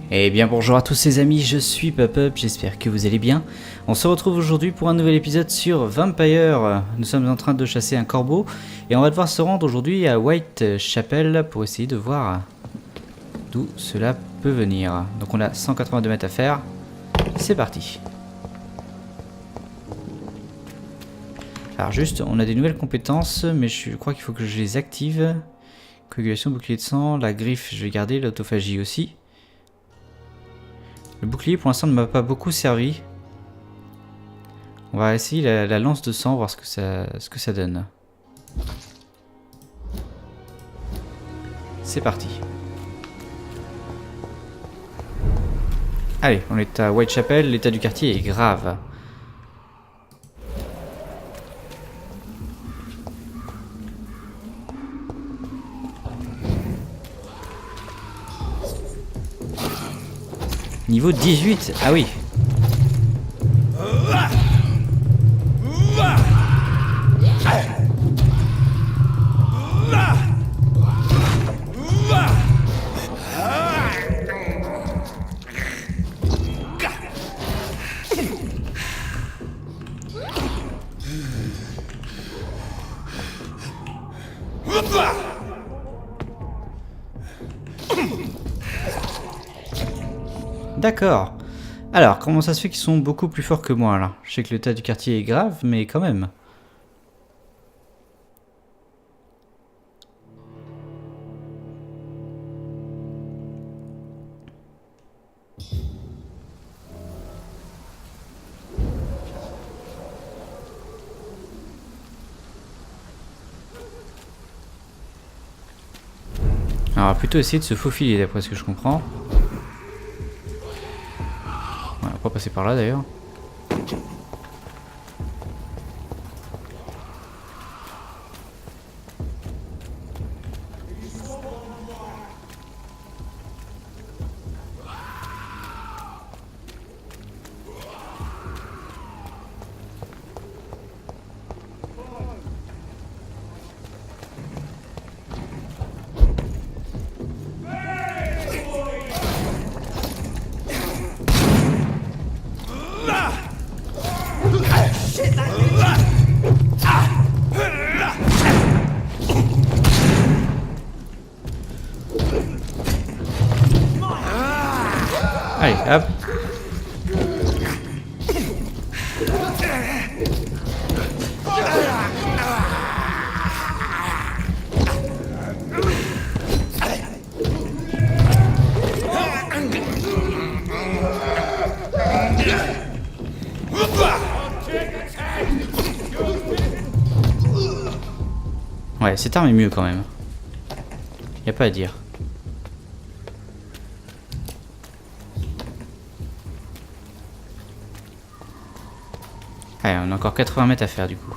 Eh bien bonjour à tous les amis, je suis Pop-Up, j'espère que vous allez bien. On se retrouve aujourd'hui pour un nouvel épisode sur Vampyr. Nous sommes en train de chasser un corbeau et on va devoir se rendre aujourd'hui à Whitechapel pour essayer de voir d'où cela peut venir. Donc on a 182 mètres à faire, c'est parti. Alors juste, on a des nouvelles compétences, mais je crois qu'il faut que je les active. Coagulation, bouclier de sang, la griffe je vais garder, l'autophagie aussi. Le bouclier pour l'instant ne m'a pas beaucoup servi. On va essayer la lance de sang, voir ce que ça donne. C'est parti. Allez, on est à Whitechapel, l'état du quartier est grave. Niveau 18, ah oui. D'accord. Alors, comment ça se fait qu'ils sont beaucoup plus forts que moi là? Je sais que l'état du quartier est grave, mais quand même. Alors, on va plutôt essayer de se faufiler d'après ce que je comprends. On va pas passer par là d'ailleurs. Allez, hop. Ouais, cette arme est mieux quand même. Y a pas à dire. Allez, on a encore 80 mètres à faire du coup.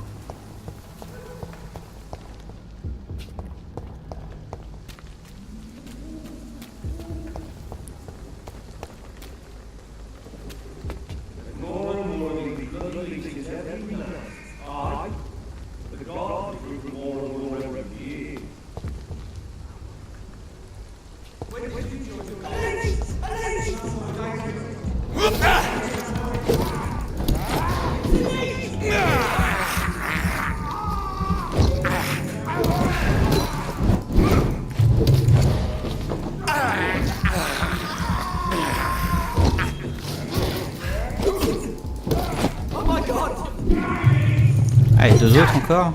Allez, deux autres encore.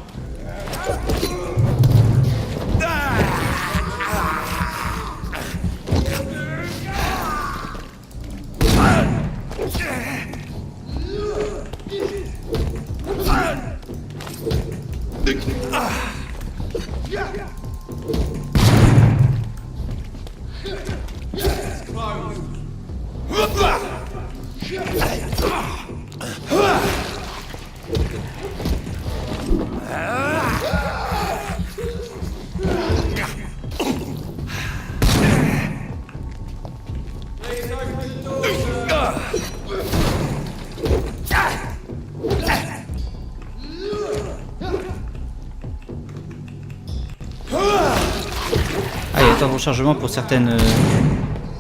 Ah, il y a un temps de rechargement pour certaines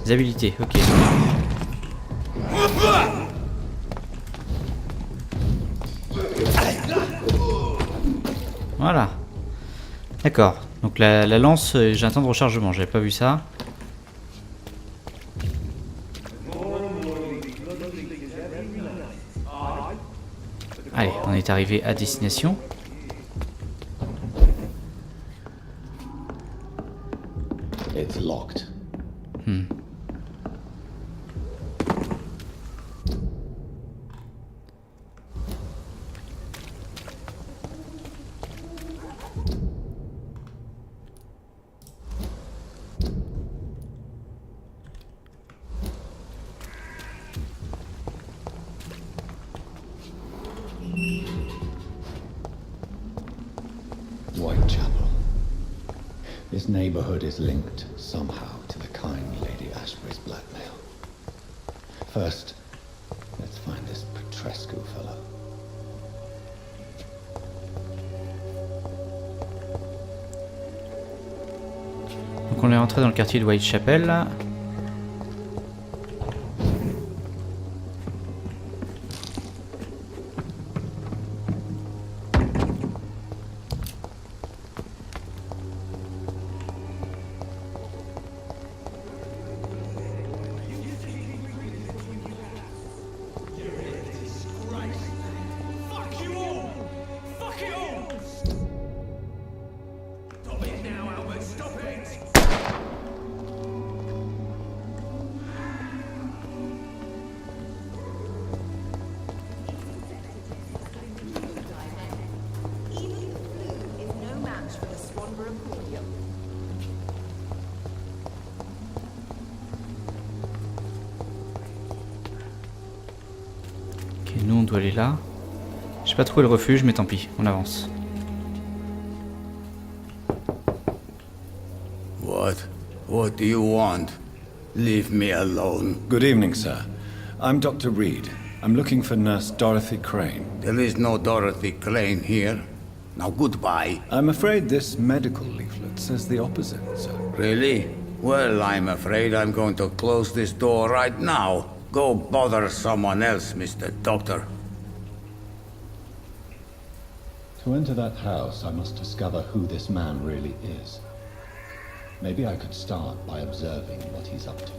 Les habilités, ok. Voilà. D'accord. Donc la lance, j'ai un temps de rechargement, j'avais pas vu ça. Allez, on est arrivé à destination. It's locked. Whitechapel. This neighborhood is linked somehow to the kind Lady Ashbury's blackmail. First, let's find this Petrescu fellow. Donc on est rentré dans le quartier de Whitechapel là. Ok, nous on doit aller là. J'ai pas trouvé le refuge, mais tant pis, on avance. What do you want? Leave me alone. Good evening, sir. I'm Dr. Reed. I'm looking for Nurse Dorothy Crane. There is no Dorothy Crane here. Now goodbye. I'm afraid this medical leaflet says the opposite, sir. Really? Well, I'm afraid I'm going to close this door right now. Go bother someone else, Mr. Doctor. To enter that house, I must discover who this man really is. Maybe I could start by observing what he's up to.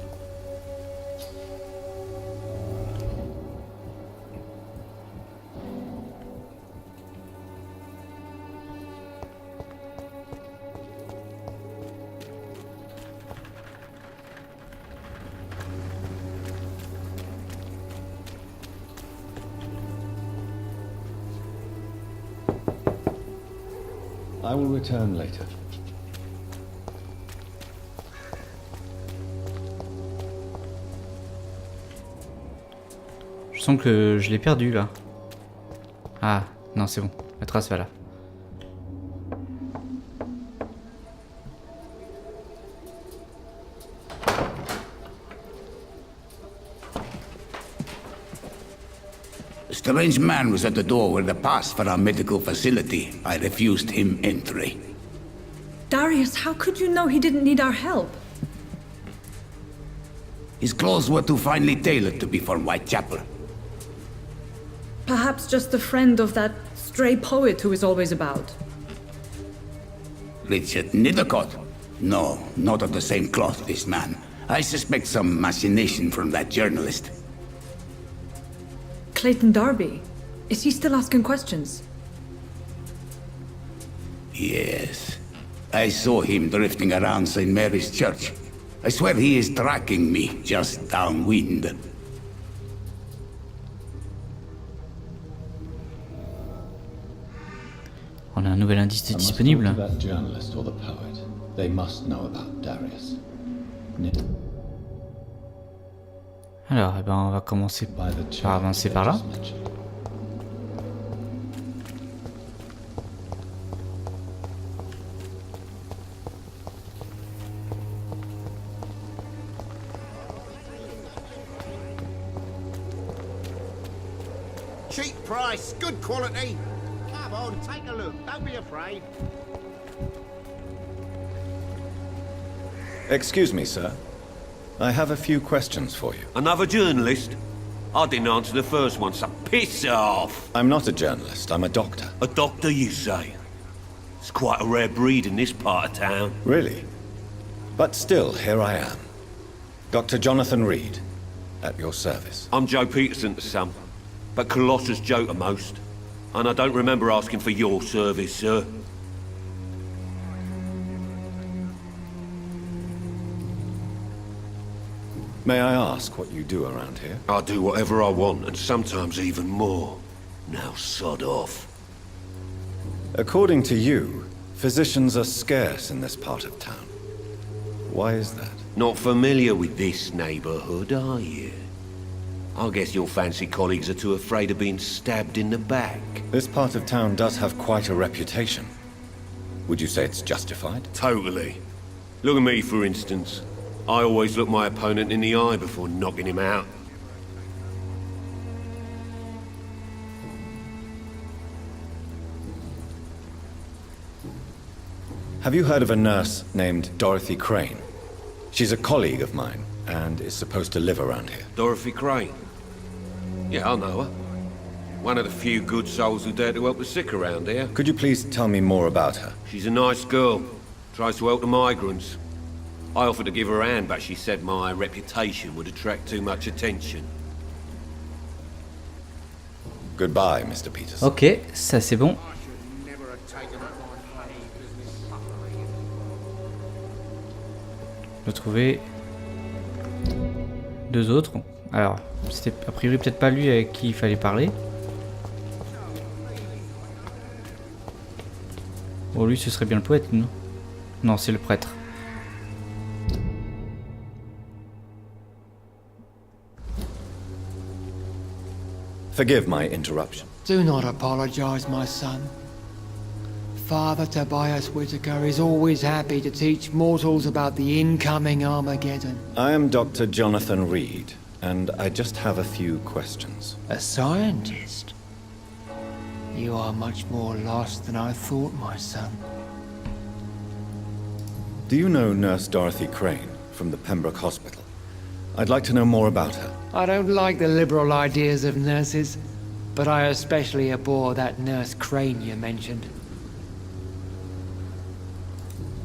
I will return later. Je sens que je l'ai perdu là. Ah, non c'est bon, la trace va là. A strange man was at the door with a pass for our medical facility. I refused him entry. Darius, how could you know he didn't need our help? His clothes were too finely tailored to be from Whitechapel. Perhaps just a friend of that stray poet who is always about. Richard Nethercott? No, not of the same cloth, this man. I suspect some machination from that journalist. Clayton Darby. Is he still asking questions? Yes. I saw him drifting around St. Mary's Church. I swear he is tracking me just downwind. On a un nouvel indice disponible. That journalist or the poet. They must know about Darius. Alors, eh ben, on va commencer par avancer par là. Cheap price, good quality. Come on, take a look. Don't be afraid. Excuse me, sir. I have a few questions for you. Another journalist? I didn't answer the first one, so piss off! I'm not a journalist, I'm a doctor. A doctor, you say? It's quite a rare breed in this part of town. Really? But still, here I am. Dr. Jonathan Reed, at your service. I'm Joe Peterson to some, but Colossus Joe to most. And I don't remember asking for your service, sir. May I ask what you do around here? I do whatever I want, and sometimes even more. Now sod off. According to you, physicians are scarce in this part of town. Why is that? Not familiar with this neighborhood, are you? I guess your fancy colleagues are too afraid of being stabbed in the back. This part of town does have quite a reputation. Would you say it's justified? Totally. Look at me, for instance. I always look my opponent in the eye before knocking him out. Have you heard of a nurse named Dorothy Crane? She's a colleague of mine, and is supposed to live around here. Dorothy Crane? Yeah, I know her. One of the few good souls who dare to help the sick around here. Could you please tell me more about her? She's a nice girl. Tries to help the migrants. I offered to give her a hand, but she said my reputation would attract too much attention. Goodbye, Mr. Peterson. Ok, ça c'est bon. Retrouver deux autres. Alors, c'était a priori peut-être pas lui avec qui il fallait parler. Oh, lui ce serait bien le poète, non? Non, c'est le prêtre. Forgive my interruption. Do not apologize, my son. Father Tobias Whitaker is always happy to teach mortals about the incoming Armageddon. I am Dr. Jonathan Reed, and I just have a few questions. A scientist? You are much more lost than I thought, my son. Do you know Nurse Dorothy Crane from the Pembroke Hospital? I'd like to know more about her. I don't like the liberal ideas of nurses, but I especially abhor that Nurse Crane you mentioned.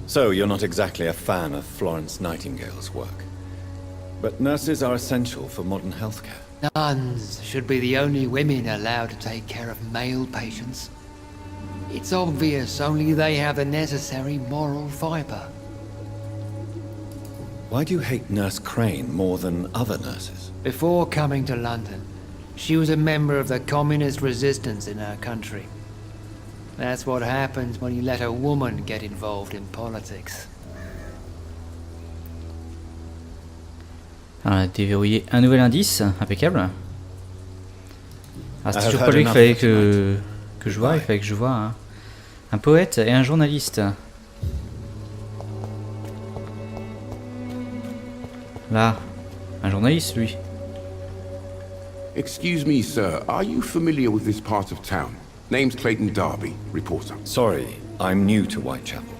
So, you're not exactly a fan of Florence Nightingale's work. But nurses are essential for modern healthcare. Nuns should be the only women allowed to take care of male patients. It's obvious only they have the necessary moral fiber. Why do you hate Nurse Crane more than other nurses? Before coming to London, she was a member of the communist resistance in our country. That's what happens when you let a woman get involved in politics. On a déverrouillé un nouvel indice, impeccable. Ah, c'est toujours had pas lui qu'il enough fallait for que je vois, il fallait que je vois un poète et un journaliste. Là, un journaliste lui. Excuse me, sir. Are you familiar with this part of town? Name's Clayton Darby, reporter. Sorry, I'm new to Whitechapel.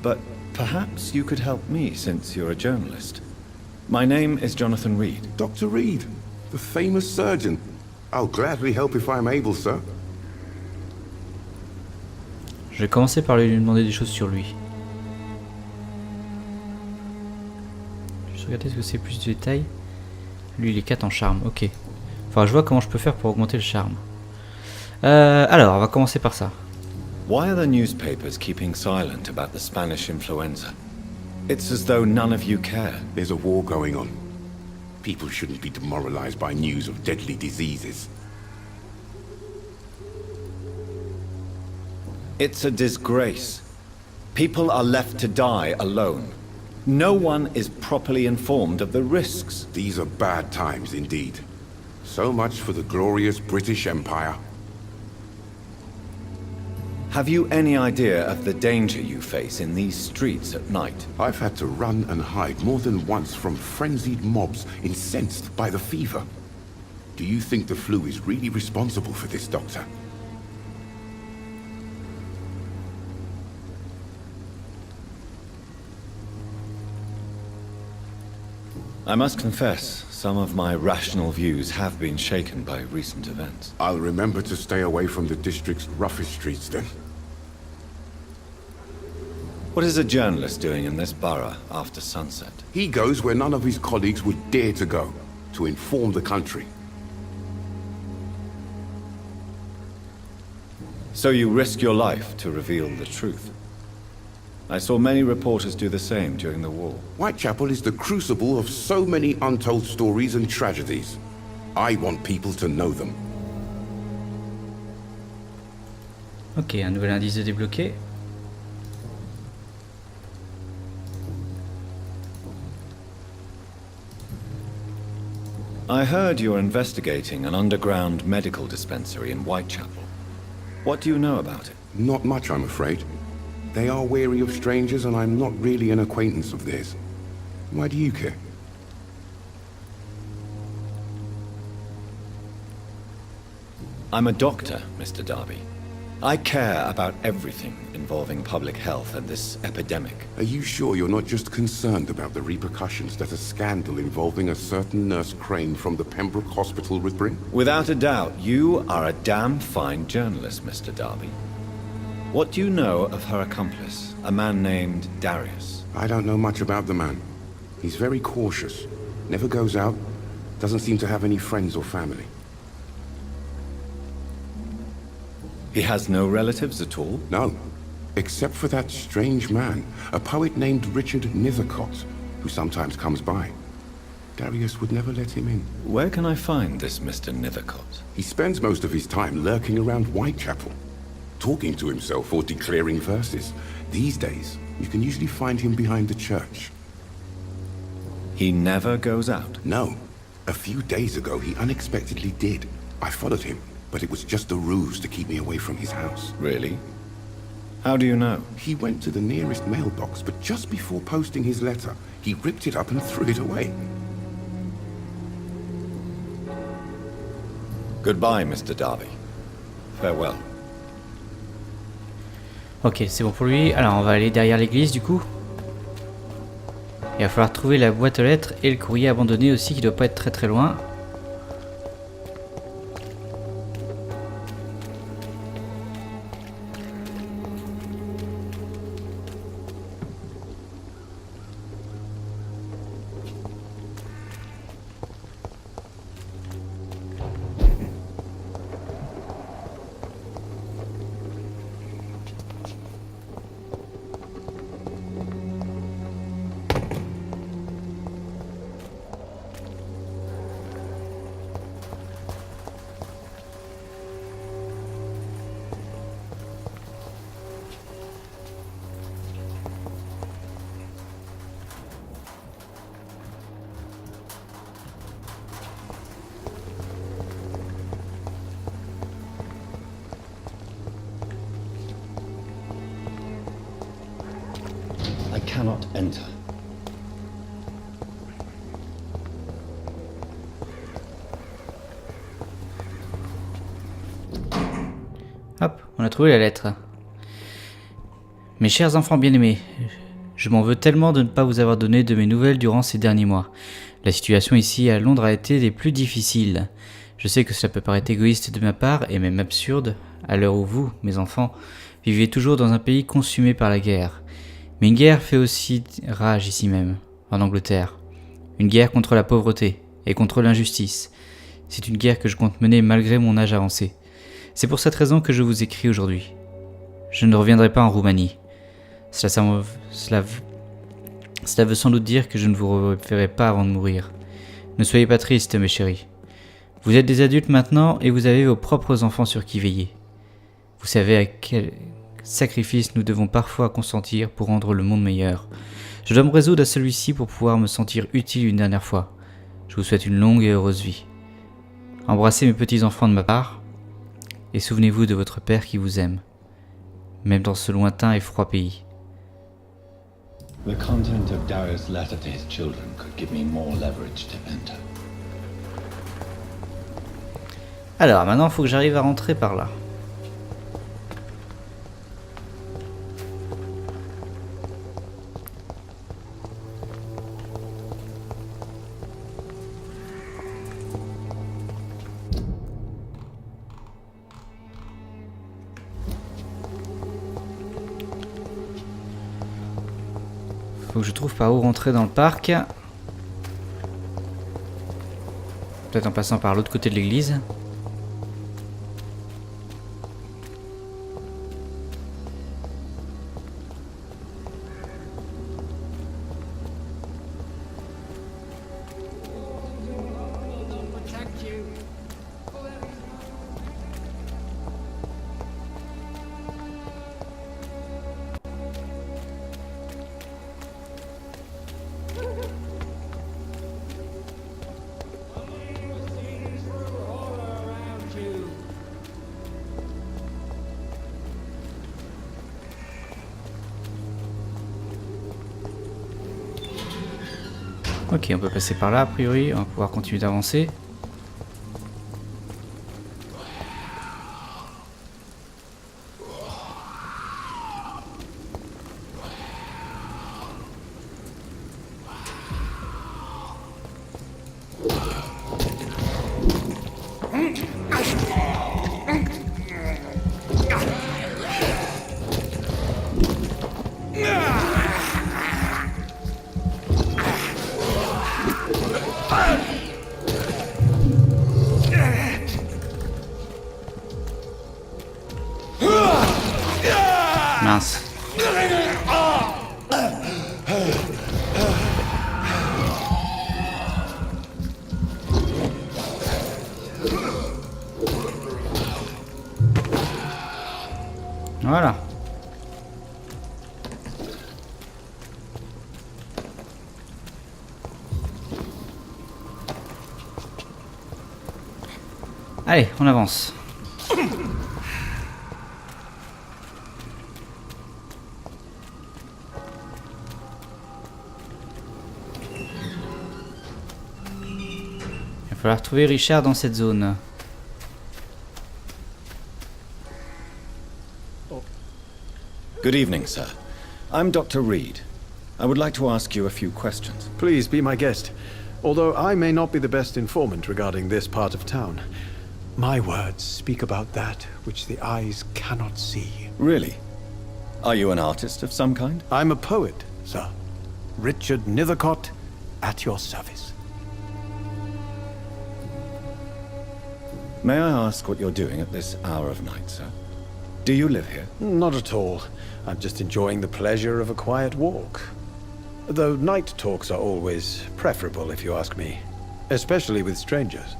But perhaps you could help me since you're a journalist. My name is Jonathan Reed. Dr. Reed, the famous surgeon. I'll gladly help if I'm able, sir. Je vais commencer par lui demander des choses sur lui. Je vais regarder ce que c'est plus de détails. Lui il est 4 en charme, ok. Enfin je vois comment je peux faire pour augmenter le charme. Alors on va commencer par ça. Why are the newspapers keeping silent about the Spanish influenza? It's as though none of you care. There's a war going on. People shouldn't be demoralized by news of deadly diseases. It's a disgrace. People are left to die alone. No one is properly informed of the risks. These are bad times indeed. So much for the glorious British Empire. Have you any idea of the danger you face in these streets at night? I've had to run and hide more than once from frenzied mobs incensed by the fever. Do you think the flu is really responsible for this, Doctor? I must confess, some of my rational views have been shaken by recent events. I'll remember to stay away from the district's roughest streets then. What is a journalist doing in this borough after sunset? He goes where none of his colleagues would dare to go, to inform the country. So you risk your life to reveal the truth. I saw many reporters do the same during the war. Whitechapel is the crucible of so many untold stories and tragedies. I want people to know them. Ok, un nouvel indice de débloqué. I heard you're investigating an underground medical dispensary in Whitechapel. What do you know about it? Not much, I'm afraid. They are wary of strangers, and I'm not really an acquaintance of theirs. Why do you care? I'm a doctor, Mr. Darby. I care about everything involving public health and this epidemic. Are you sure you're not just concerned about the repercussions that a scandal involving a certain Nurse Crane from the Pembroke Hospital would bring? Without a doubt, you are a damn fine journalist, Mr. Darby. What do you know of her accomplice, a man named Darius? I don't know much about the man. He's very cautious, never goes out, doesn't seem to have any friends or family. He has no relatives at all? No, except for that strange man, a poet named Richard Nithercott, who sometimes comes by. Darius would never let him in. Where can I find this Mr. Nithercott? He spends most of his time lurking around Whitechapel, talking to himself or declaring verses. These days, you can usually find him behind the church. He never goes out? No. A few days ago, he unexpectedly did. I followed him, but it was just a ruse to keep me away from his house. Really? How do you know? He went to the nearest mailbox, but just before posting his letter, he ripped it up and threw it away. Goodbye, Mr. Darby. Farewell. Ok, c'est bon pour lui. Alors on va aller derrière l'église du coup. Il va falloir trouver la boîte aux lettres et le courrier abandonné aussi qui doit pas être très très loin. I cannot enter. Hop, on a trouvé la lettre. Mes chers enfants bien-aimés, je m'en veux tellement de ne pas vous avoir donné de mes nouvelles durant ces derniers mois. La situation ici à Londres a été des plus difficiles. Je sais que cela peut paraître égoïste de ma part et même absurde, à l'heure où vous, mes enfants, vivez toujours dans un pays consumé par la guerre. Mais une guerre fait aussi rage ici même, en Angleterre. Une guerre contre la pauvreté et contre l'injustice. C'est une guerre que je compte mener malgré mon âge avancé. C'est pour cette raison que je vous écris aujourd'hui. Je ne reviendrai pas en Roumanie. Cela veut sans doute dire que je ne vous reverrai pas avant de mourir. Ne soyez pas tristes, mes chéris. Vous êtes des adultes maintenant et vous avez vos propres enfants sur qui veiller. Vous savez à quel sacrifice nous devons parfois consentir pour rendre le monde meilleur. Je dois me résoudre à celui-ci pour pouvoir me sentir utile une dernière fois. Je vous souhaite une longue et heureuse vie. Embrassez mes petits-enfants de ma part et souvenez-vous de votre père qui vous aime, même dans ce lointain et froid pays. The content of Darius' letter to his children could give me more leverage to enter. Alors maintenant il faut que j'arrive à rentrer par là. Faut que je trouve par où rentrer dans le parc. Peut-être en passant par l'autre côté de l'église. Ok, on peut passer par là a priori, on va pouvoir continuer d'avancer. Mince. Voilà. Allez, on avance. Il va falloir trouver Richard dans cette zone. Good evening, sir. I'm Dr. Reed. I would like to ask you a few questions. Please be my guest. Although I may not be the best informant regarding this part of town, my words speak about that which the eyes cannot see. Really? Are you an artist of some kind? I'm a poet, sir. Richard Nethercott, at your service. May I ask what you're doing at this hour of night, sir? Do you live here? Not at all. I'm just enjoying the pleasure of a quiet walk. Though night talks are always preferable, if you ask me. Especially with strangers.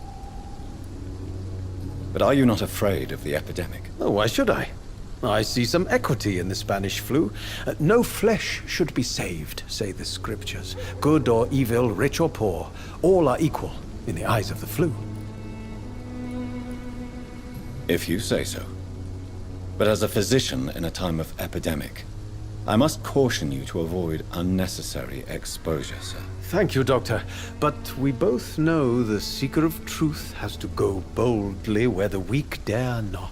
But are you not afraid of the epidemic? Oh, why should I? I see some equity in the Spanish flu. No flesh should be saved, say the scriptures. Good or evil, rich or poor, all are equal in the eyes of the flu. If you say so. But as a physician in a time of epidemic, I must caution you to avoid unnecessary exposure, sir. Thank you, Doctor. But we both know the seeker of truth has to go boldly where the weak dare not.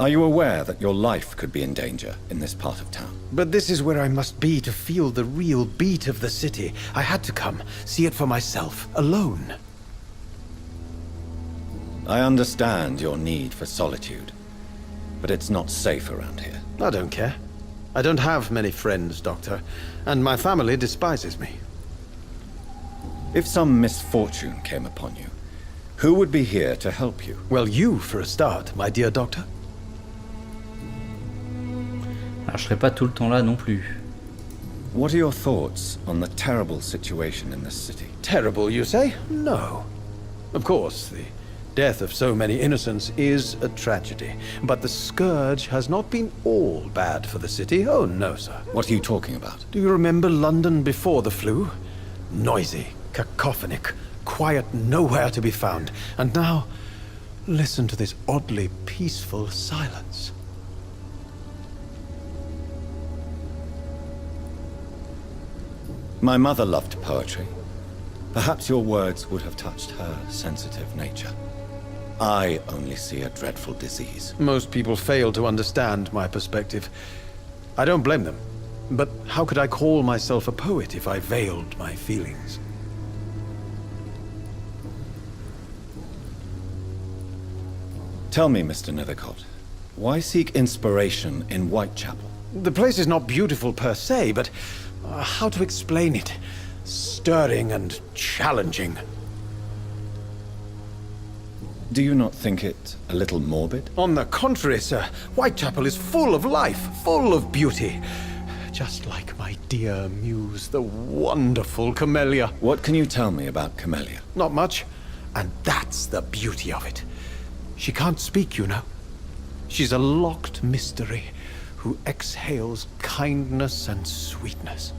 Are you aware that your life could be in danger in this part of town? But this is where I must be to feel the real beat of the city. I had to come, see it for myself, alone. I understand your need for solitude, but it's not safe around here. I don't care. I don't have many friends, Doctor, and my family despises me. If some misfortune came upon you, who would be here to help you? Well, you for a start, my dear Doctor. Alors, je serai pas tout le temps là non plus. What are your thoughts on the terrible situation in this city? Terrible, you say? No. Of course, the death of so many innocents is a tragedy, but the scourge has not been all bad for the city. Oh, no, sir. What are you talking about? Do you remember London before the flu? Noisy, cacophonic, quiet nowhere to be found. And now, listen to this oddly peaceful silence. My mother loved poetry. Perhaps your words would have touched her sensitive nature. I only see a dreadful disease. Most people fail to understand my perspective. I don't blame them. But how could I call myself a poet if I veiled my feelings? Tell me, Mr. Nethercott, Why seek inspiration in Whitechapel? The place is not beautiful per se, but how to explain it? Stirring and challenging. Do you not think it a little morbid? On the contrary, sir. Whitechapel is full of life, full of beauty. Just like my dear muse, the wonderful Camellia. What can you tell me about Camellia? Not much. And that's the beauty of it. She can't speak, you know. She's a locked mystery who exhales kindness and sweetness.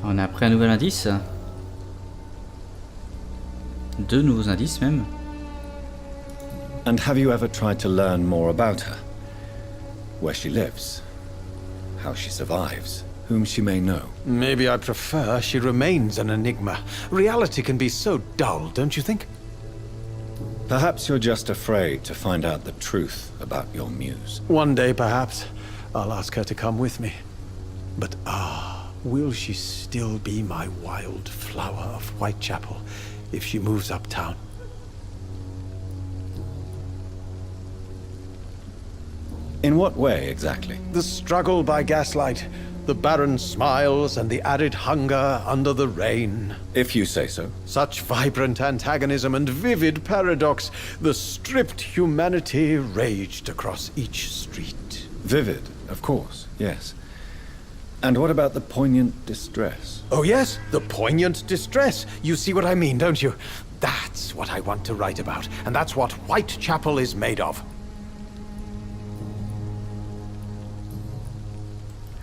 On a appris un nouvel indice. 2 nouveaux indices même. And have you ever tried to learn more about her? Where she lives, how she survives, whom she may know? Maybe I prefer she remains an enigma. Reality can be so dull, don't you think? Perhaps you're just afraid to find out the truth about your muse. One day, perhaps, I'll ask her to come with me. But will she still be my wild flower of Whitechapel if she moves uptown? In what way, exactly? The struggle by gaslight, the barren smiles and the arid hunger under the rain. If you say so. Such vibrant antagonism and vivid paradox. The stripped humanity raged across each street. Vivid, of course, yes. And what about the poignant distress? Oh yes, the poignant distress. You see what I mean, don't you? That's what I want to write about, and that's what Whitechapel is made of.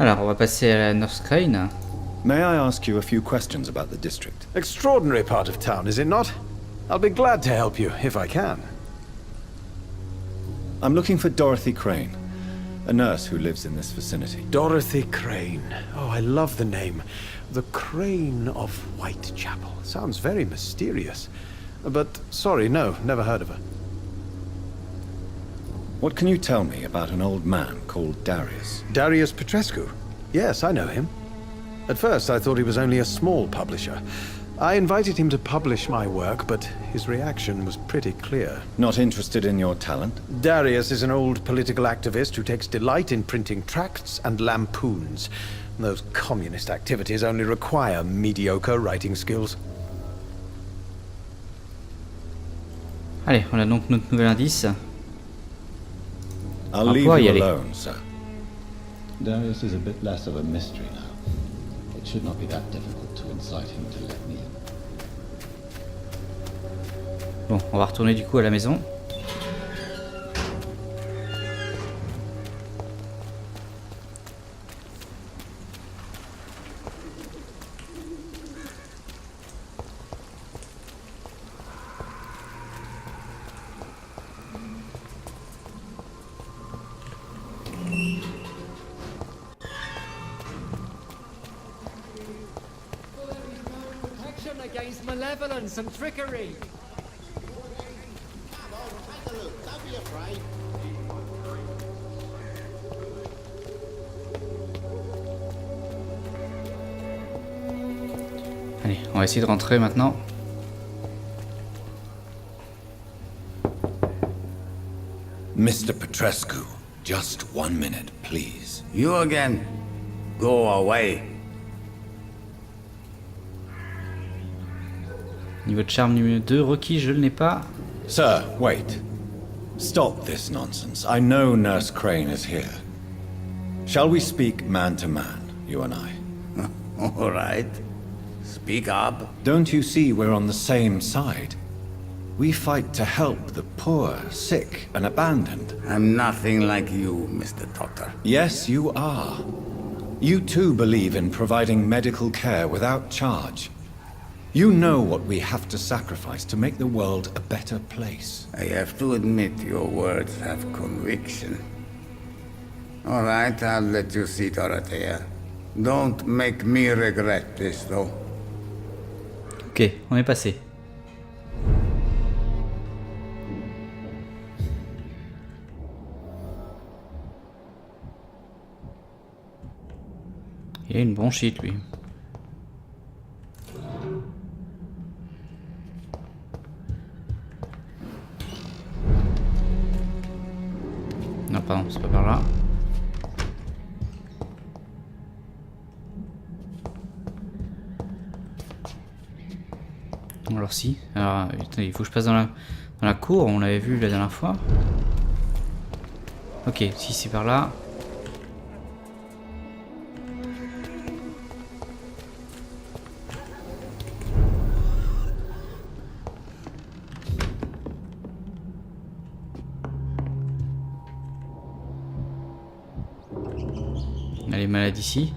Alors, on va passer à la North Crane. May I ask you a few questions about the district? Extraordinary part of town, is it not? I'll be glad to help you, if I can. I'm looking for Dorothy Crane, a nurse who lives in this vicinity. Dorothy Crane. Oh, I love the name. The Crane of Whitechapel. Sounds very mysterious. But, sorry, no, never heard of her. What can you tell me about an old man called Darius? Darius Petrescu? Yes, I know him. At first, I thought he was only a small publisher. I invited him to publish my work, but his reaction was pretty clear. Not interested in your talent? Darius is an old political activist who takes delight in printing tracts and lampoons. Those communist activities only require mediocre writing skills. Allez, on a donc notre nouvel indice. I'll leave you alone, sir. Darius is a bit less of a mystery now. It should not be that difficult to incite him to let me in. Bon, on va retourner du coup à la maison. Against malevolence and trickery. Come on, take a look. Don't be afraid. Allez, on va essayer de rentrer maintenant. Mr. Petrescu, just 1 minute, please. You again? Go away. Niveau de charme numéro 2, requis, je ne l'ai pas. Sir, wait. Stop this nonsense. I know Nurse Crane is here. Shall we speak man to man, you and I? All right. Speak up. Don't you see we're on the same side? We fight to help the poor, sick, and abandoned. I'm nothing like you, Mr. Doctor. Yes, you are. You too believe in providing medical care without charge. You know what we have to sacrifice to make the world a better place. I have to admit your words have conviction. All right, I'll let you see Dorothea. Don't make me regret this, though. Ok, on est passé. Il a une bronchite, lui. c'est pas par là. Alors si, alors attendez, il faut que je passe dans la cour, on l'avait vu la dernière fois. Ok, si c'est par là. On a les malades ici.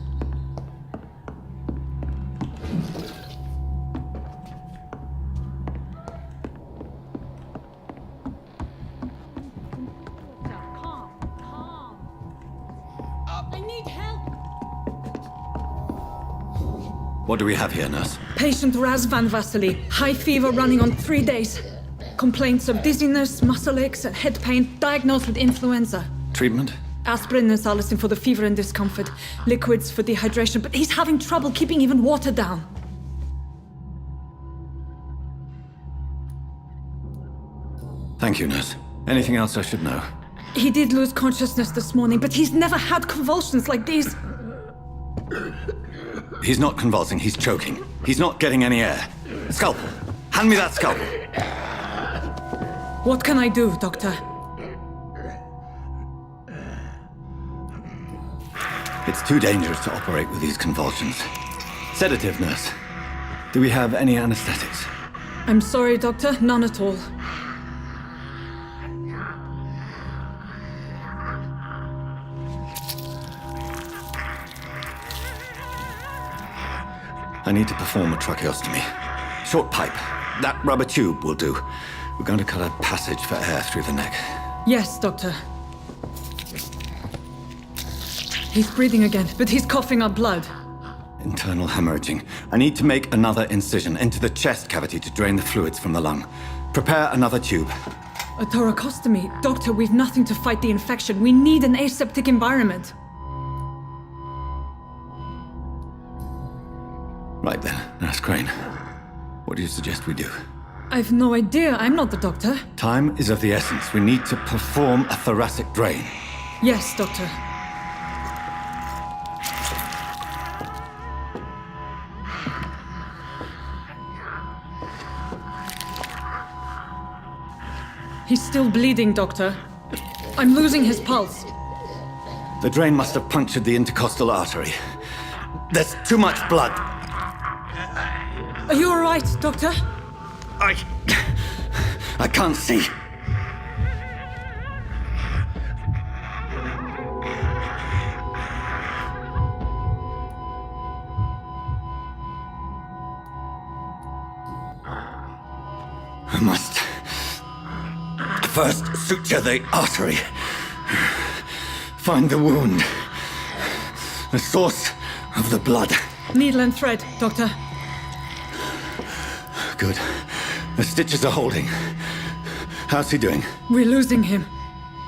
What do we have here, nurse? Patient Raz Van Vasily. High fever running on 3 days. Complaints of dizziness, muscle aches, and head pain. Diagnosed with influenza. Treatment? Aspirin and salicin for the fever and discomfort. Liquids for dehydration, but he's having trouble keeping even water down. Thank you, nurse. Anything else I should know? He did lose consciousness this morning, but he's never had convulsions like these. He's not convulsing, he's choking. He's not getting any air. Scalpel! Hand me that scalpel! What can I do, Doctor? It's too dangerous to operate with these convulsions. Sedative, nurse. Do we have any anesthetics? I'm sorry, Doctor. None at all. I need to perform a tracheostomy. Short pipe. That rubber tube will do. We're going to cut a passage for air through the neck. Yes, Doctor. He's breathing again, but he's coughing up blood. Internal hemorrhaging. I need to make another incision into the chest cavity to drain the fluids from the lung. Prepare another tube. A thoracostomy? Doctor, we've nothing to fight the infection. We need an aseptic environment. Right then, Nurse Crane. What do you suggest we do? I've no idea. I'm not the doctor. Time is of the essence. We need to perform a thoracic drain. Yes, Doctor. He's still bleeding, Doctor. I'm losing his pulse. The drain must have punctured the intercostal artery. There's too much blood. Are you all right, Doctor? I can't see. I must first suture the artery. Find the wound. The source of the blood. Needle and thread, Doctor. Good. The stitches are holding. How's he doing? We're losing him.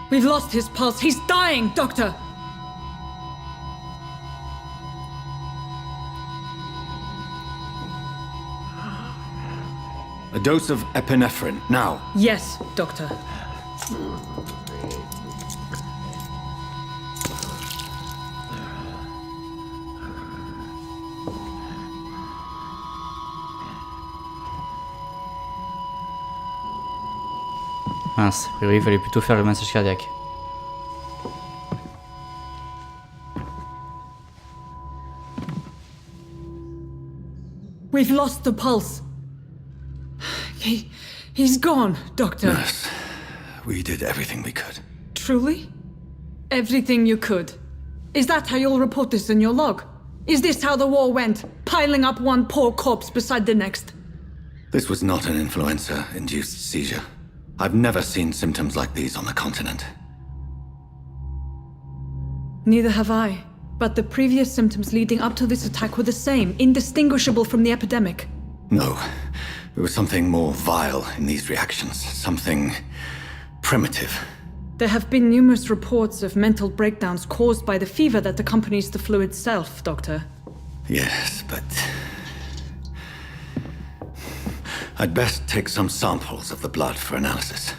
We've lost his pulse. He's dying, Doctor! A dose of epinephrine, now. Yes, Doctor. Mince, a priori il fallait plutôt faire le massage cardiaque. We've lost the pulse. He's gone, Doctor. Nurse, we did everything we could. Truly? Everything you could. Is that how you'll report this in your log? Is this how the war went? Piling up one poor corpse beside the next? This was not an influenza-induced seizure. I've never seen symptoms like these on the continent. Neither have I. But the previous symptoms leading up to this attack were the same, indistinguishable from the epidemic. No. There was something more vile in these reactions. Something primitive. There have been numerous reports of mental breakdowns caused by the fever that accompanies the flu itself, Doctor. Yes, but I'd best take some samples of the blood for analysis.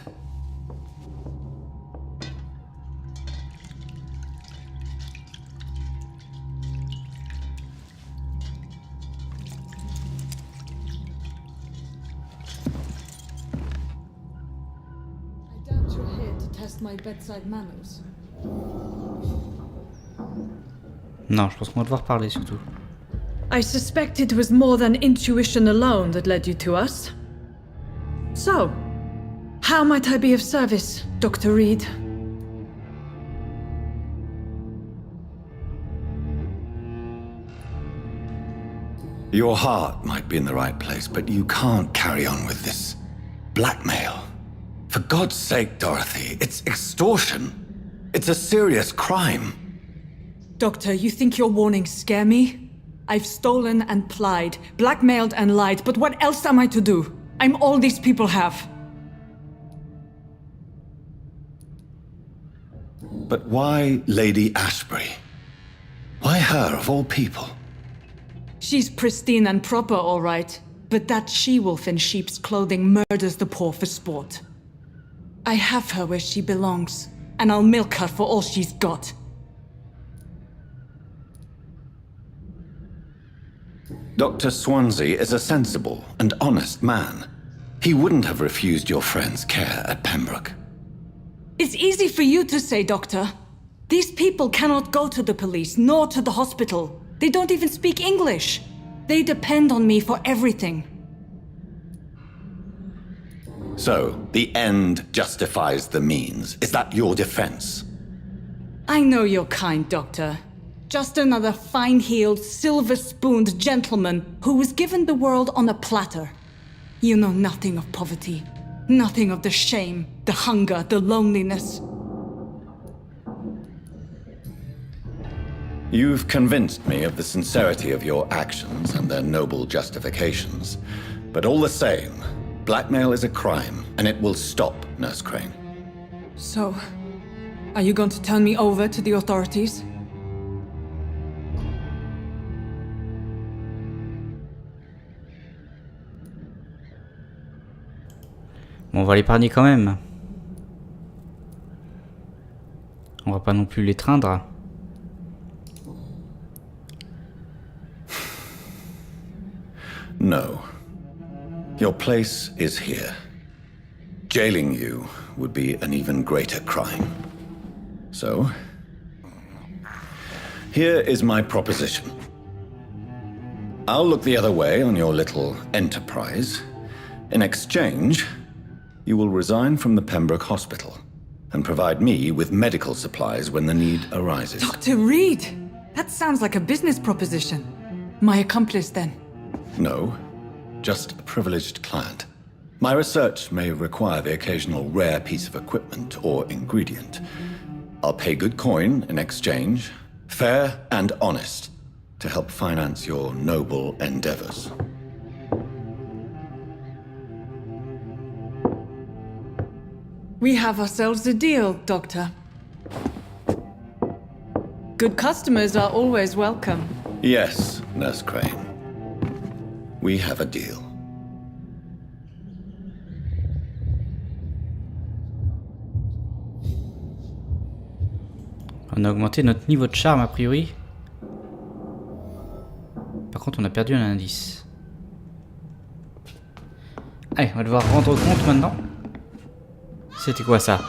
lost my bedside manners. Non, je pense qu'on va devoir parler surtout. I suspect it was more than intuition alone that led you to us. So, how might I be of service, Dr. Reed? Your heart might be in the right place, but you can't carry on with this blackmail. For God's sake, Dorothy, it's extortion. It's a serious crime. Doctor, you think your warnings scare me? I've stolen and plied, blackmailed and lied, but what else am I to do? I'm all these people have. But why Lady Ashbury? Why her, of all people? She's pristine and proper, all right. But that she-wolf in sheep's clothing murders the poor for sport. I have her where she belongs, and I'll milk her for all she's got. Dr. Swansea is a sensible and honest man. He wouldn't have refused your friend's care at Pembroke. It's easy for you to say, Doctor. These people cannot go to the police, nor to the hospital. They don't even speak English. They depend on me for everything. So, the end justifies the means. Is that your defense? I know you're kind, Doctor. Just another fine-heeled, silver-spooned gentleman who was given the world on a platter. You know nothing of poverty. Nothing of the shame, the hunger, the loneliness. You've convinced me of the sincerity of your actions and their noble justifications. But all the same, blackmail is a crime, and it will stop, Nurse Crane. So, are you going to turn me over to the authorities? Bon, on va l'épargner quand même. On va pas non plus l'étreindre. No. Your place is here. Jailing you would be an even greater crime. So, here is my proposition. I'll look the other way on your little enterprise. In exchange, you will resign from the Pembroke Hospital and provide me with medical supplies when the need arises. Dr. Reed! That sounds like a business proposition. My accomplice, then? No, just a privileged client. My research may require the occasional rare piece of equipment or ingredient. I'll pay good coin in exchange, fair and honest, to help finance your noble endeavors. We have ourselves a deal, Doctor. Good customers are always welcome. Yes, Nurse Crane. We have a deal. On a augmenté notre niveau de charme a priori. Par contre on a perdu un indice. Allez, on va devoir rendre compte maintenant. C'était quoi ça?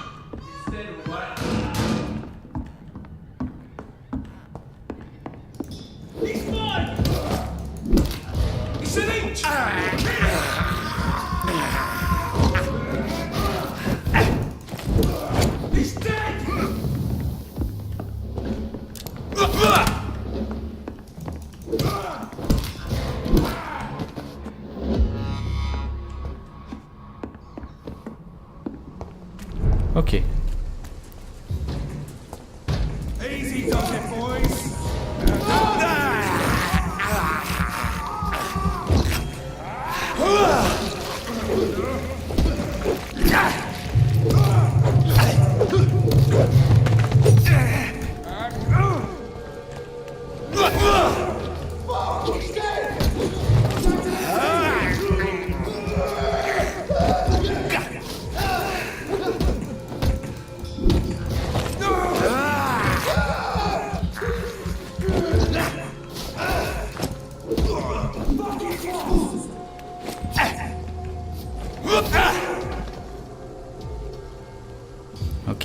Ok. Easy does it, boys.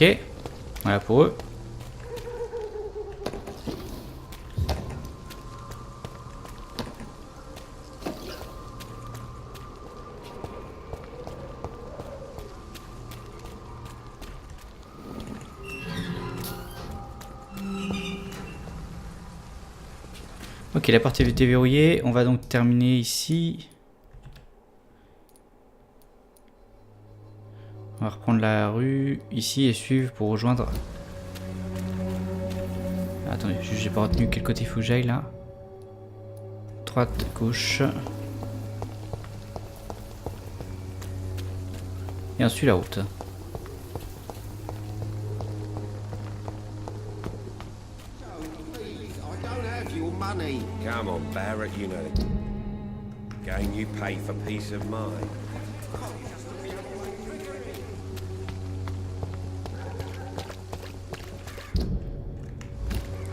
Ok. Voilà pour eux. Ok, la porte est déverrouillée. On va donc terminer ici. On va reprendre la rue ici et suivre pour rejoindre. Ah, attendez, j'ai pas retenu quel côté il faut que j'aille là. Droite, gauche. Et ensuite la route. Come on, Barrett, you know. Game you pay for peace of mind.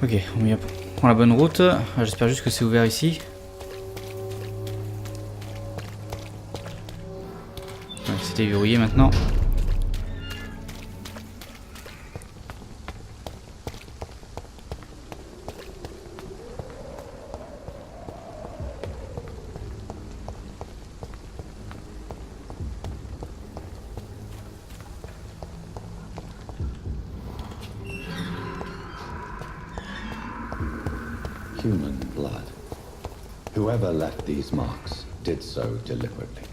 Ok, on prend la bonne route. J'espère juste que c'est ouvert ici. C'était verrouillé maintenant. Human blood. Whoever left these marks did so deliberately.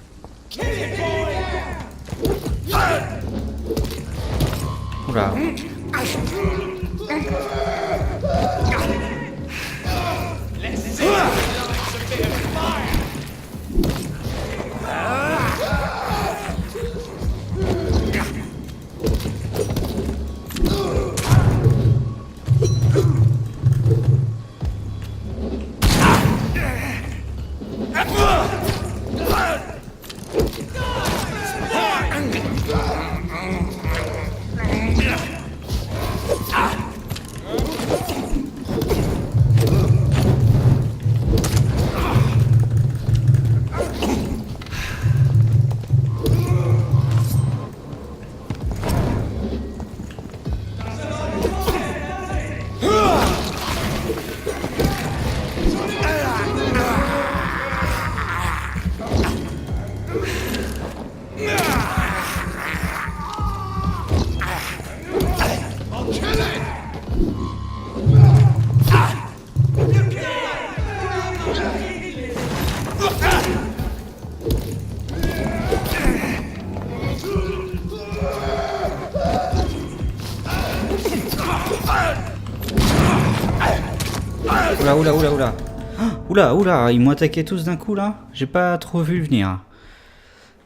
Oula. Oula, ils m'ont attaqué tous d'un coup là. J'ai pas trop vu venir.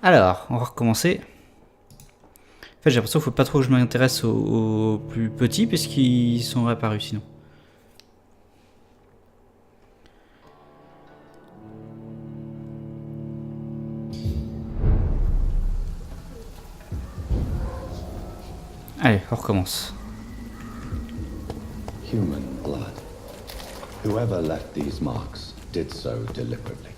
Alors, on va recommencer. En fait, j'ai l'impression qu'il faut pas trop que je m'intéresse aux plus petits puisqu'ils sont réapparus sinon. Allez, on recommence. Human blood. Whoever left these marks did so deliberately.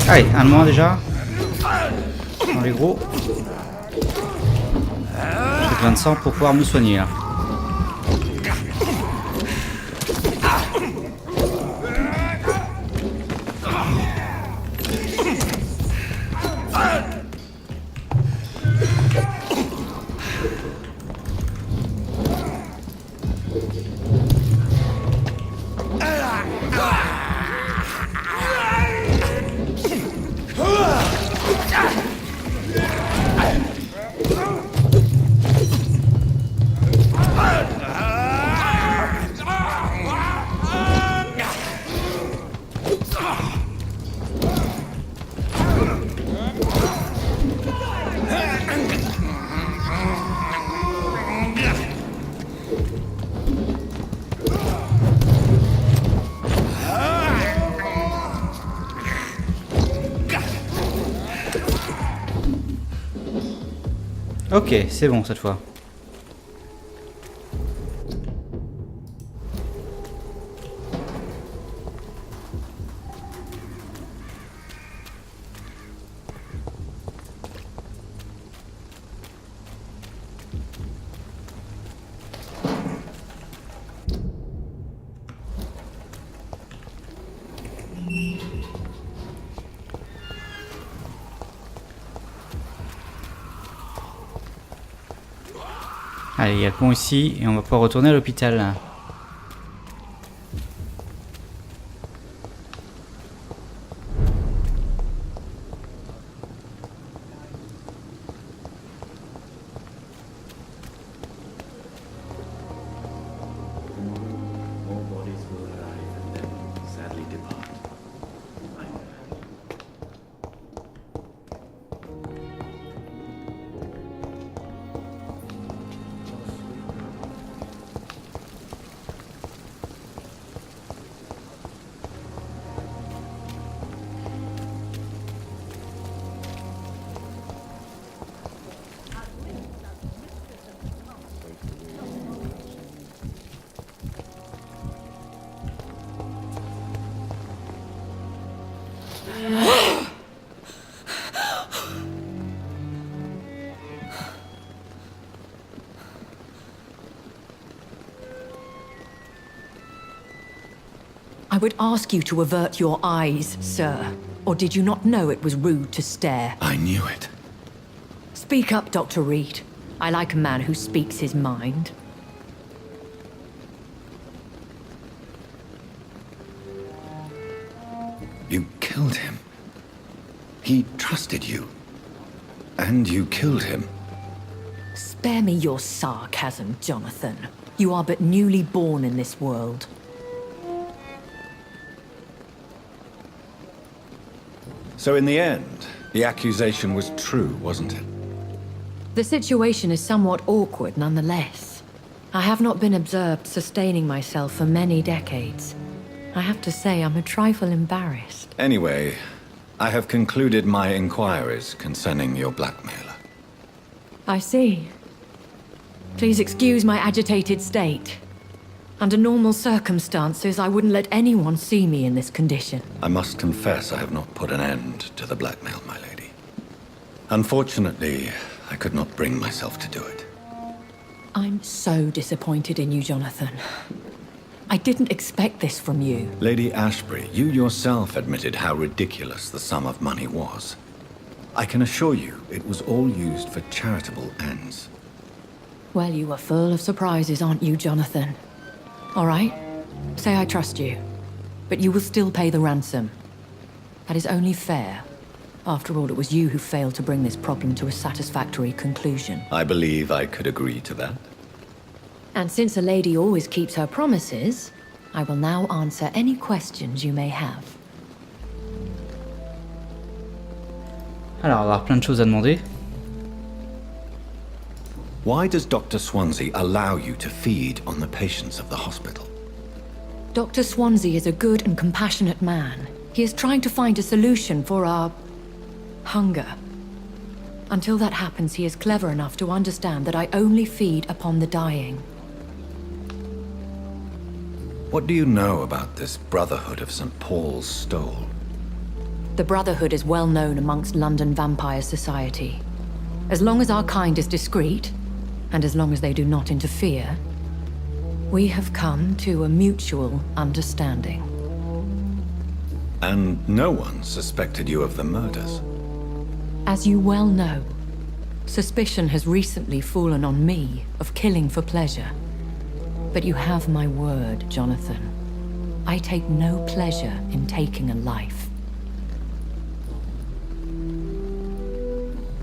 Allez, un moment déjà. Dans les gros. J'ai besoin de sang pour pouvoir me soigner là. Ok, c'est bon cette fois. Allez, il y a le pont ici et on va pouvoir retourner à l'hôpital. I would ask you to avert your eyes, sir. Or did you not know it was rude to stare? I knew it. Speak up, Dr. Reed. I like a man who speaks his mind. You killed him. He trusted you. And you killed him. Spare me your sarcasm, Jonathan. You are but newly born in this world. So in the end, the accusation was true, wasn't it? The situation is somewhat awkward nonetheless. I have not been observed sustaining myself for many decades. I have to say I'm a trifle embarrassed. Anyway, I have concluded my inquiries concerning your blackmailer. I see. Please excuse my agitated state. Under normal circumstances, I wouldn't let anyone see me in this condition. I must confess I have not put an end to the blackmail, my lady. Unfortunately, I could not bring myself to do it. I'm so disappointed in you, Jonathan. I didn't expect this from you. Lady Ashbury, you yourself admitted how ridiculous the sum of money was. I can assure you it was all used for charitable ends. Well, you are full of surprises, aren't you, Jonathan? All right, say I trust you, but you will still pay the ransom. That is only fair. After all, it was you who failed to bring this problem to a satisfactory conclusion. I believe I could agree to that. And since a lady always keeps her promises, I will now answer any questions you may have. Alors, on va avoir plein de choses à demander. Why does Dr. Swansea allow you to feed on the patients of the hospital? Dr. Swansea is a good and compassionate man. He is trying to find a solution for our hunger. Until that happens, he is clever enough to understand that I only feed upon the dying. What do you know about this Brotherhood of St. Paul's Stole? The Brotherhood is well known amongst London vampire society. As long as our kind is discreet, and as long as they do not interfere, we have come to a mutual understanding. And no one suspected you of the murders? As you well know, suspicion has recently fallen on me of killing for pleasure. But you have my word, Jonathan. I take no pleasure in taking a life.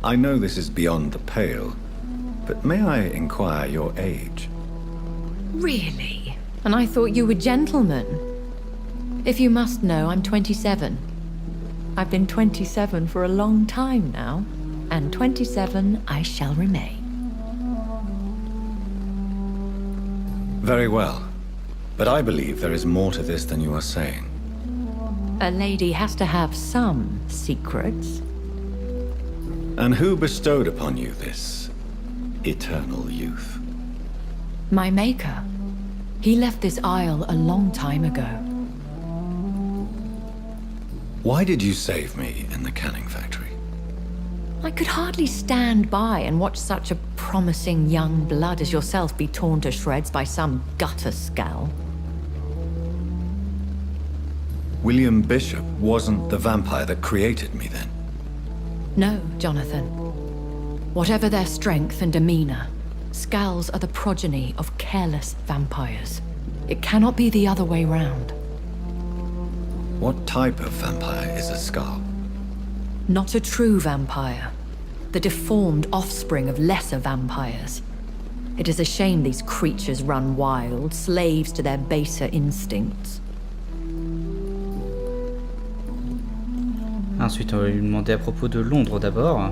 I know this is beyond the pale, but may I inquire your age? Really? And I thought you were gentlemen. If you must know, I'm 27. I've been 27 for a long time now, and 27 I shall remain. Very well. But I believe there is more to this than you are saying. A lady has to have some secrets. And who bestowed upon you this eternal youth? My maker. He left this isle a long time ago. Why did you save me in the canning factory? I could hardly stand by and watch such a promising young blood as yourself be torn to shreds by some gutter scowl. William Bishop wasn't the vampire that created me then? No, Jonathan. Whatever their strength and demeanor, scowls are the progeny of careless vampires. It cannot be the other way round. What type of vampire is a skull? Not a true vampire. The deformed offspring of lesser vampires. It is a shame these creatures run wild, slaves to their baser instincts. Ensuite, on va lui demander à propos de Londres d'abord.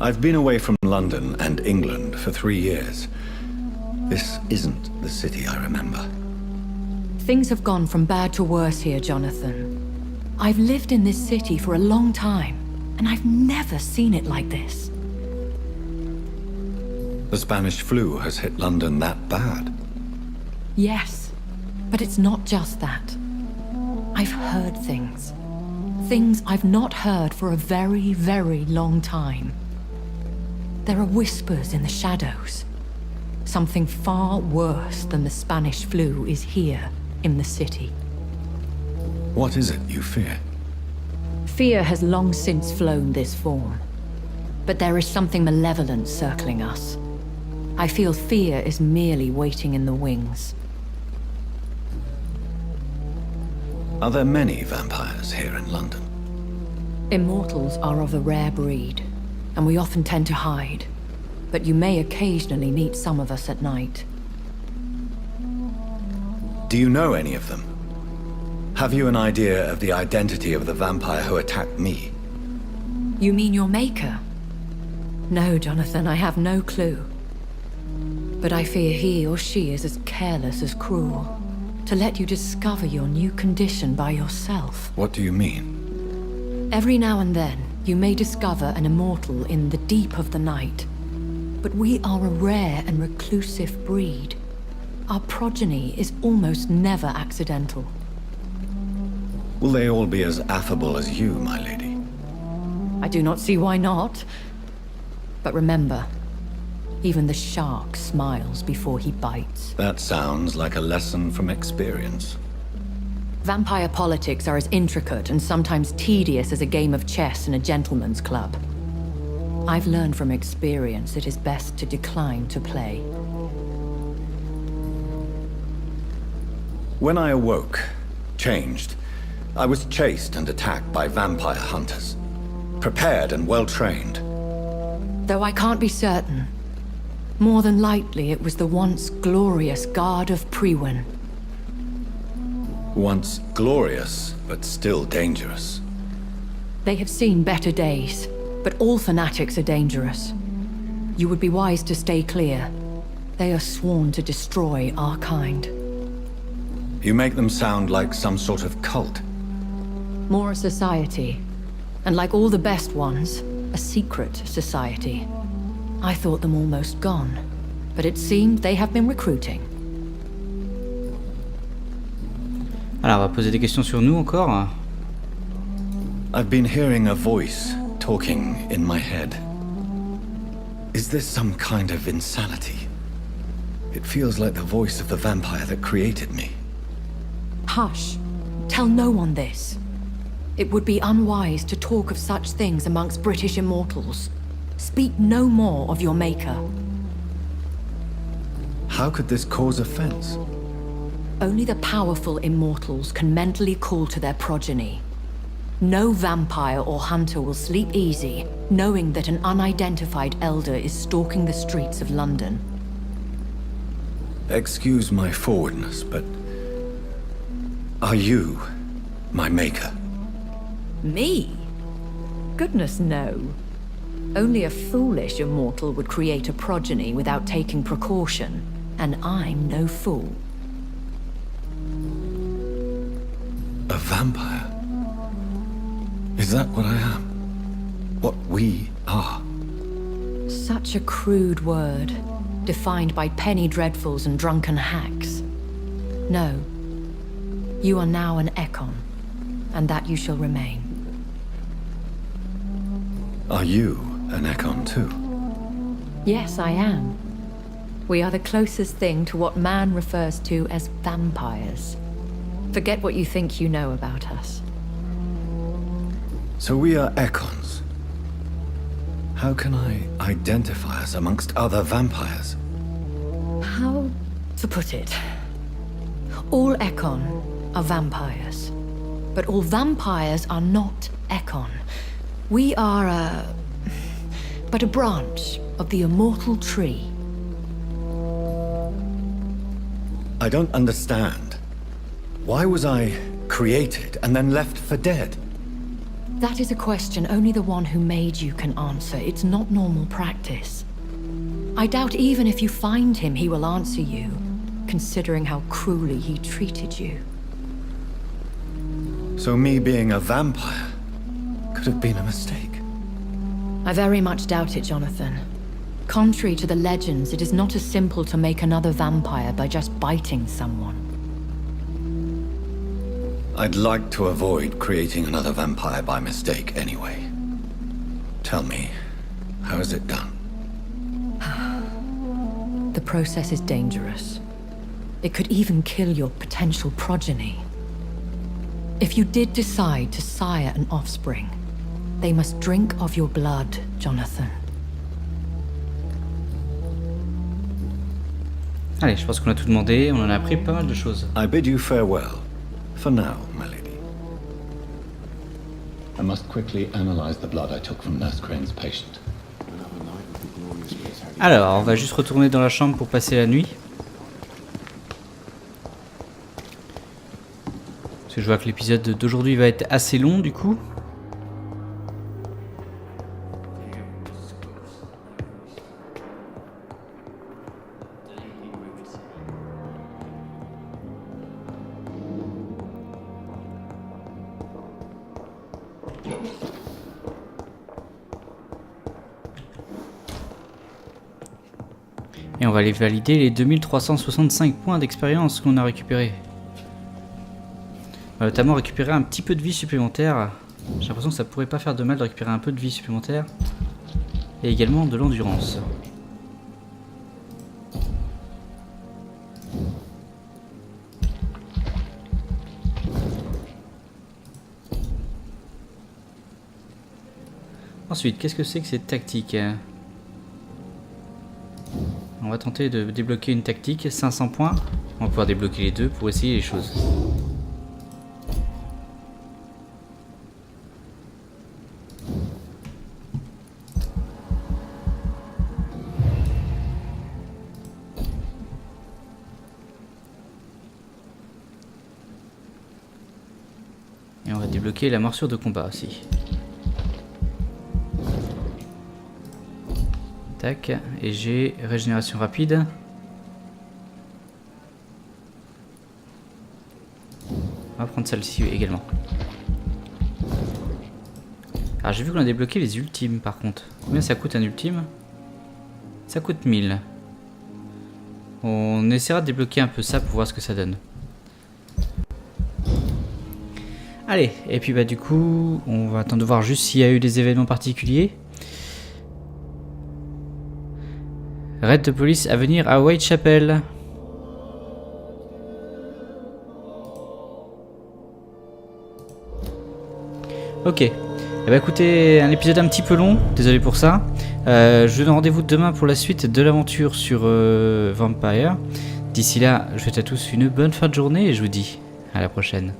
I've been away from London and England for 3 years. This isn't the city I remember. Things have gone from bad to worse here, Jonathan. I've lived in this city for a long time, and I've never seen it like this. The Spanish flu has hit London that bad? Yes, but it's not just that. I've heard things. Things I've not heard for a very, very long time. There are whispers in the shadows. Something far worse than the Spanish flu is here in the city. What is it you fear? Fear has long since flown this form. But there is something malevolent circling us. I feel fear is merely waiting in the wings. Are there many vampires here in London? Immortals are of a rare breed, and we often tend to hide. But you may occasionally meet some of us at night. Do you know any of them? Have you an idea of the identity of the vampire who attacked me? You mean your maker? No, Jonathan, I have no clue. But I fear he or she is as careless as cruel. To let you discover your new condition by yourself. What do you mean? Every now and then, you may discover an immortal in the deep of the night. But we are a rare and reclusive breed. Our progeny is almost never accidental. Will they all be as affable as you, my lady? I do not see why not. But remember, even the shark smiles before he bites. That sounds like a lesson from experience. Vampire politics are as intricate and sometimes tedious as a game of chess in a gentleman's club. I've learned from experience it is best to decline to play. When I awoke, changed, I was chased and attacked by vampire hunters. Prepared and well-trained. Though I can't be certain, more than likely it was the once glorious Guard of Priwen. Once glorious, but still dangerous. They have seen better days, but all fanatics are dangerous. You would be wise to stay clear. They are sworn to destroy our kind. You make them sound like some sort of cult. More a society. And like all the best ones, a secret society. I thought them almost gone, but it seemed they have been recruiting. Alors, on va poser des questions sur nous encore. I've been hearing a voice talking in my head. Is this some kind of insanity? It feels like the voice of the vampire that created me. Hush. Tell no one this. It would be unwise to talk of such things amongst British immortals. Speak no more of your maker. How could this cause offense? Only the powerful immortals can mentally call to their progeny. No vampire or hunter will sleep easy, knowing that an unidentified elder is stalking the streets of London. Excuse my forwardness, but are you my maker? Me? Goodness, no. Only a foolish immortal would create a progeny without taking precaution, and I'm no fool. A vampire? Is that what I am? What we are? Such a crude word, defined by penny dreadfuls and drunken hacks. No. You are now an Ekon, and that you shall remain. Are you an Ekon too? Yes, I am. We are the closest thing to what man refers to as vampires. Forget what you think you know about us. So we are Ekons. How can I identify us amongst other vampires? How to put it? All Ekon are vampires. But all vampires are not Ekon. We are but a branch of the immortal tree. I don't understand. Why was I created and then left for dead? That is a question only the one who made you can answer. It's not normal practice. I doubt even if you find him, he will answer you, considering how cruelly he treated you. So me being a vampire could have been a mistake. I very much doubt it, Jonathan. Contrary to the legends, it is not as simple to make another vampire by just biting someone. I'd like to avoid creating another vampire by mistake anyway. Tell me, how is it done? The process is dangerous. It could even kill your potential progeny. If you did decide to sire an offspring, they must drink of your blood, Jonathan. Allez, je pense qu'on a tout demandé, on en a appris pas mal de choses. I bid you farewell. For now, my lady. I must quickly analyze the blood I took from Nurse Crane's patient. Alors, on va juste retourner dans la chambre pour passer la nuit. Parce que je vois que l'épisode d'aujourd'hui va être assez long du coup. Et on va aller valider les 2365 points d'expérience qu'on a récupérés. On va notamment récupérer un petit peu de vie supplémentaire. J'ai l'impression que ça pourrait pas faire de mal de récupérer un peu de vie supplémentaire. Et également de l'endurance. Ensuite, qu'est-ce que c'est que cette tactique ? On va tenter de débloquer une tactique, 500 points. On va pouvoir débloquer les deux pour essayer les choses. Et on va débloquer la morsure de combat aussi. Tac, et j'ai régénération rapide. On va prendre celle-ci également. Alors j'ai vu qu'on a débloqué les ultimes par contre. Combien ça coûte un ultime? Ça coûte 1000. On essaiera de débloquer un peu ça pour voir ce que ça donne. Allez, et puis bah du coup, on va attendre de voir juste s'il y a eu des événements particuliers. Raid de police à venir à Whitechapel. Ok. Eh ben écoutez, un épisode un petit peu long, désolé pour ça. Je vous donne rendez-vous demain pour la suite de l'aventure sur Vampyr. D'ici là, je vous souhaite à tous une bonne fin de journée et je vous dis à la prochaine.